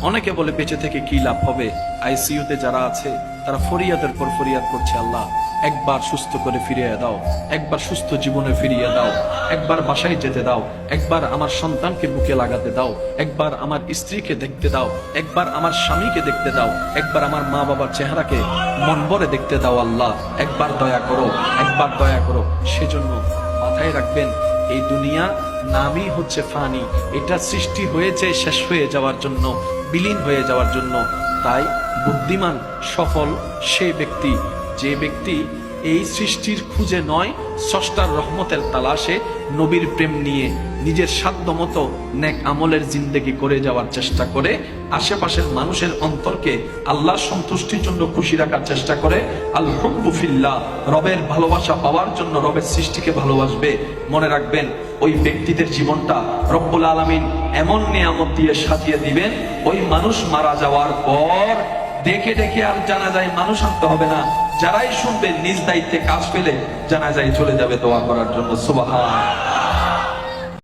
অনেকে বলে বেঁচে থেকে কি লাভ হবে। আইসিইউতে যারা আছে তারা ফরিয়াদের পর ফরিয়াদ করছে, আল্লাহ একবার সুস্থ করে ফিরিয়ে দাও, একবার সুস্থ জীবনে ফিরিয়ে দাও, একবার বাসায় যেতে দাও, একবার আমার সন্তানকে বুকে লাগাতে দাও, একবার আমার স্ত্রীকে দেখতে দাও, একবার আমার স্বামীকে দেখতে দাও, একবার আমার মা বাবার চেহারাকে মন ভরে দেখতে দাও, আল্লাহ একবার দয়া করো, একবার দয়া করো। সেজন্য মাথায় রাখবেন, এই দুনিয়া নামই হচ্ছে ফানি, এটা সৃষ্টি হয়েছে শেষ হয়ে যাওয়ার জন্য, বিলীন হয়ে যাওয়ার জন্য। তাই বুদ্ধিমান সফল সে ব্যক্তি যে ব্যক্তি এই সৃষ্টির খুঁজে নয়, স্রষ্টার রহমতের তালাশে নবীর প্রেম নিয়ে নিজের সাধ্য মতো নেক আমলের জিন্দেগি করে যাওয়ার চেষ্টা করে, আশেপাশের মানুষের অন্তরকে আল্লাহর সন্তুষ্টির জন্য খুশি রাখার চেষ্টা করে। আল হুব্বু ফিল্লাহ, রবের ভালোবাসা পাওয়ার জন্য রবের সৃষ্টিকে ভালোবাসবে। মনে রাখবেন, ওই ব্যক্তিদের জীবনটা রব্বুল আলামিন এমন নিয়ামত দিয়ে সাজিয়ে দিবেন, ওই মানুষ মারা যাওয়ার পর দেখে দেখে আর জানাজায় মানুষ আনতে হবে না। যারাই শুনবে নিজ দায়িত্বে কাজ পেলে জানাজায় চলে যাবে দোয়া করার জন্য। সুবহান।